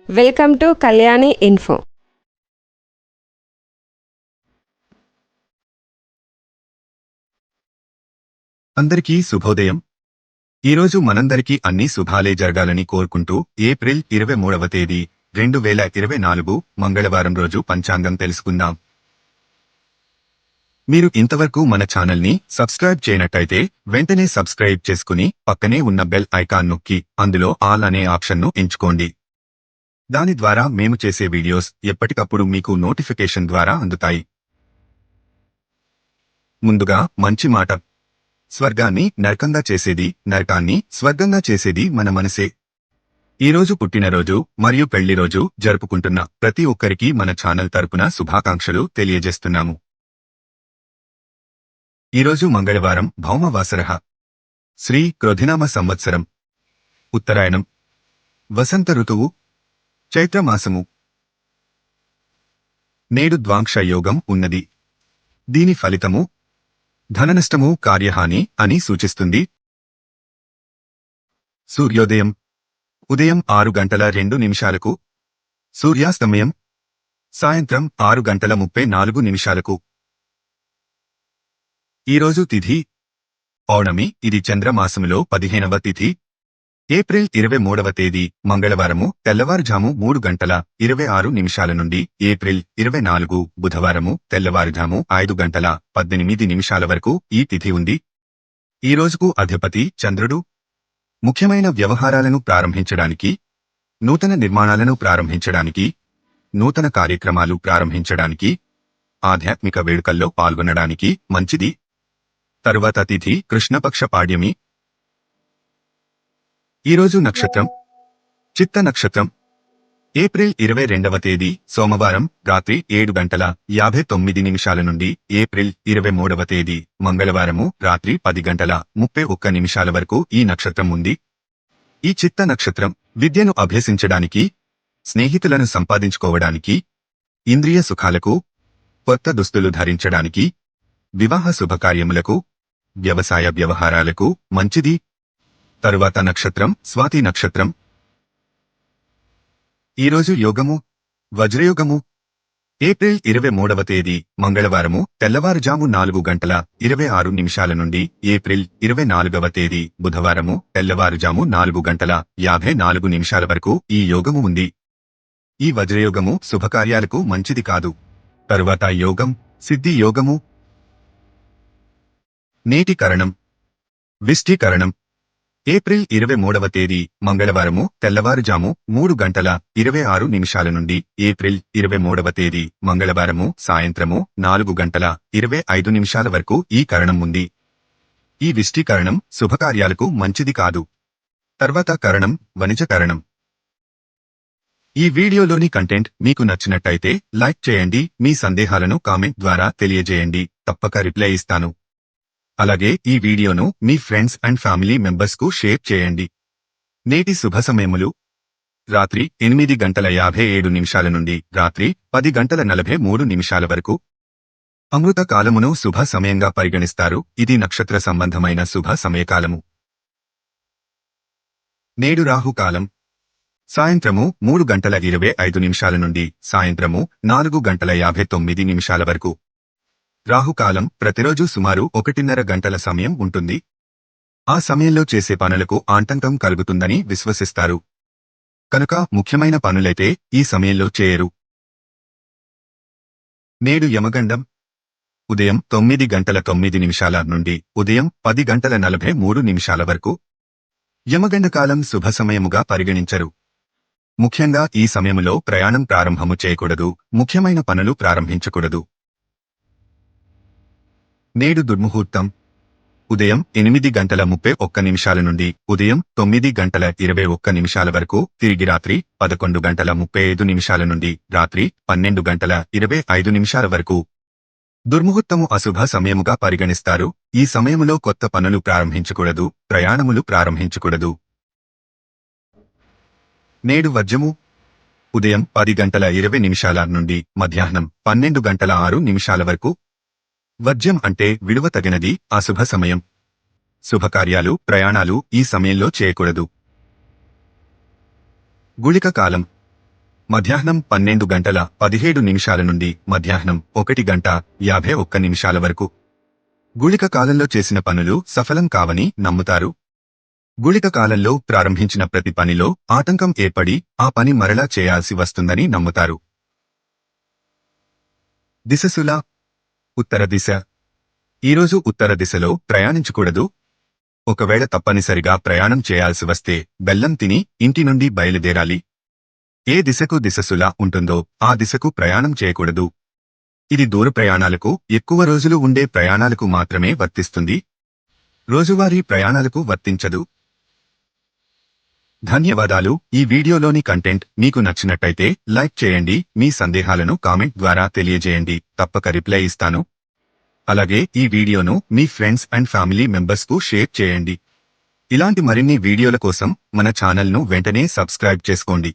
Welcome to Kalyani info. అందరికీ శుభోదయం. ఈరోజు మనందరికీ అన్ని శుభాలే జరగాలని కోరుకుంటూ ఏప్రిల్ 23వ తేదీ 2024 మంగళవారం రోజు పంచాంగం తెలుసుకుందాం. మీరు ఇంతవరకు మన ఛానల్ని సబ్స్క్రైబ్ చేయనట్టయితే వెంటనే సబ్స్క్రైబ్ చేసుకుని పక్కనే ఉన్న బెల్ ఐకాన్ నొక్కి అందులో ఆల్ అనే ఆప్షన్ను ఎంచుకోండి. దాని ద్వారా మేము చేసే వీడియోస్ ఎప్పటికప్పుడు మీకు నోటిఫికేషన్ ద్వారా అందుతాయి. ముందుగా మంచి మాట. స్వర్గాన్ని నరకంగా చేసేది, నరకాన్ని స్వర్గంగా చేసేది మన మనసే. ఈరోజు పుట్టినరోజు మరియు పెళ్లిరోజు జరుపుకుంటున్న ప్రతి ఒక్కరికి మన ఛానల్ తరపున శుభాకాంక్షలు తెలియజేస్తున్నాము. ఈరోజు మంగళవారం, భౌమవాసరః, శ్రీ క్రోధినామ సంవత్సరం, ఉత్తరాయణం, వసంత ఋతువు, చైత్రమాసము. నేడు ద్వాంక్ష యోగం ఉన్నది. దీని ఫలితము ధననష్టము, కార్యహాని అని సూచిస్తుంది. సూర్యోదయం ఉదయం 6:02 సూర్యాస్తమయం సాయంత్రం 6:34. ఈరోజు తిథి పౌర్ణమి. ఇది చంద్రమాసములో 15వ తిథి. ఏప్రిల్ 23వ తేదీ మంగళవారము తెల్లవారుజాము 3:26 నుండి ఏప్రిల్ 24 బుధవారము తెల్లవారుజాము 5:18 వరకు ఈ తిథి ఉంది. ఈ రోజుకు అధిపతి చంద్రుడు. ముఖ్యమైన వ్యవహారాలను ప్రారంభించడానికి, నూతన నిర్మాణాలను ప్రారంభించడానికి, నూతన కార్యక్రమాలు ప్రారంభించడానికి, ఆధ్యాత్మిక వేడుకల్లో పాల్గొనడానికి మంచిది. తరువాత తిథి కృష్ణపక్ష పాడ్యమి. ఈరోజు నక్షత్రం చిత్త నక్షత్రం. ఏప్రిల్ 22వ తేదీ సోమవారం రాత్రి 7:59 నుండి ఏప్రిల్ 23వ తేదీ మంగళవారము రాత్రి 10:31 వరకు ఈ నక్షత్రం ఉంది. ఈ చిత్త నక్షత్రం విద్యను అభ్యసించడానికి, స్నేహితులను సంపాదించుకోవడానికి, ఇంద్రియ సుఖాలకు, కొత్త దుస్తులు ధరించడానికి, వివాహ శుభకార్యములకు, వ్యవసాయ వ్యవహారాలకు మంచిది. తరువాత నక్షత్రం స్వాతి నక్షత్రం. ఈరోజు యోగము వజ్రయోగము. ఏప్రిల్ 23వ తేదీ మంగళవారము తెల్లవారుజాము 4:26 నుండి ఏప్రిల్ 24వ తేదీ బుధవారము తెల్లవారుజాము 4:54 వరకు ఈ యోగము ఉంది. ఈ వజ్రయోగము శుభకార్యాలకు మంచిది కాదు. తరువాత యోగం సిద్ధి యోగము. నేటి కరణం విష్ఠీకరణం. ఏప్రిల్ 23వ తేదీ మంగళవారము తెల్లవారుజాము 3:26 నుండి ఏప్రిల్ 23వ తేదీ మంగళవారము సాయంత్రము 4:25 వరకు ఈ కరణం ఉంది. ఈ విష్ఠీకరణం శుభకార్యాలకు మంచిది కాదు. తర్వాత కరణం వణిజకరణం. ఈ వీడియోలోని కంటెంట్ మీకు నచ్చినట్టయితే లైక్ చేయండి. మీ సందేహాలను కామెంట్ ద్వారా తెలియజేయండి. తప్పక రిప్లై ఇస్తాను. అలాగే ఈ వీడియోను మీ ఫ్రెండ్స్ అండ్ ఫ్యామిలీ మెంబర్స్కు షేర్ చేయండి. నేటి శుభ సమయములు రాత్రి 8:57 నుండి రాత్రి 10:43 వరకు. అమృత కాలమును శుభ సమయంగా పరిగణిస్తారు. ఇది నక్షత్ర సంబంధమైన శుభ సమయకాలము. నేడు రాహుకాలం సాయంత్రము 3:25 నుండి సాయంత్రము 4:59 వరకు. రాహుకాలం ప్రతిరోజు సుమారు 1:30 గంటల సమయం ఉంటుంది. ఆ సమయంలో చేసే పనులకు ఆటంకం కలుగుతుందని విశ్వసిస్తారు. కనుక ముఖ్యమైన పనులైతే ఈ సమయంలో చేయరు. నేడు యమగండం ఉదయం 9:09 నుండి ఉదయం 10:43 వరకు. యమగండకాలం శుభ సమయముగా పరిగణించరు. ముఖ్యంగా ఈ సమయములో ప్రయాణం ప్రారంభము చేయకూడదు. ముఖ్యమైన పనులు ప్రారంభించకూడదు. నేడు దుర్ముహూర్తం ఉదయం 8:31 నుండి ఉదయం 9:21 వరకు. తిరిగి రాత్రి 11:35 నుండి రాత్రి 12:25 వరకు. దుర్ముహూర్తము అశుభ సమయముగా పరిగణిస్తారు. ఈ సమయములో కొత్త పనులు ప్రారంభించకూడదు. ప్రయాణములు ప్రారంభించకూడదు. నేడు వర్జము ఉదయం 10:20 నుండి మధ్యాహ్నం 12:06 వరకు. వర్జ్యం అంటే విడువ తగినది, అశుభ సమయం. శుభకార్యాలు, ప్రయాణాలు ఈ సమయంలో చేయకూడదు. గుళిక కాలం మధ్యాహ్నం 12:17 నుండి మధ్యాహ్నం 1:51 వరకు. గుళిక కాలంలో చేసిన పనులు సఫలం కావని నమ్ముతారు. గుళిక కాలంలో ప్రారంభించిన ప్రతి పనిలో ఆటంకం ఏర్పడి ఆ పని మరలా చేయాల్సి వస్తుందని నమ్ముతారు. దిశశూల ఉత్తర దిశ. ఈరోజు ఉత్తర దిశలో ప్రయాణించకూడదు. ఒకవేళ తప్పనిసరిగా ప్రయాణం చేయాల్సి వస్తే బెల్లం తిని ఇంటి నుండి బయలుదేరాలి. ఏ దిశకు దిశశూల ఉంటుందో ఆ దిశకు ప్రయాణం చేయకూడదు. ఇది దూర ప్రయాణాలకు, ఎక్కువ రోజులు ఉండే ప్రయాణాలకు మాత్రమే వర్తిస్తుంది. రోజువారీ ప్రయాణాలకు వర్తించదు. ధన్యవాదాలు. ఈ వీడియోలోని కంటెంట్ మీకు నచ్చినట్టయితే లైక్ చేయండి. మీ సందేహాలను కామెంట్ ద్వారా తెలియజేయండి. తప్పక రిప్లై ఇస్తాను. అలాగే ఈ వీడియోను మీ ఫ్రెండ్స్ అండ్ ఫ్యామిలీ మెంబర్స్కు షేర్ చేయండి. ఇలాంటి మరిన్ని వీడియోల కోసం మన ఛానల్ను వెంటనే సబ్స్క్రైబ్ చేసుకోండి.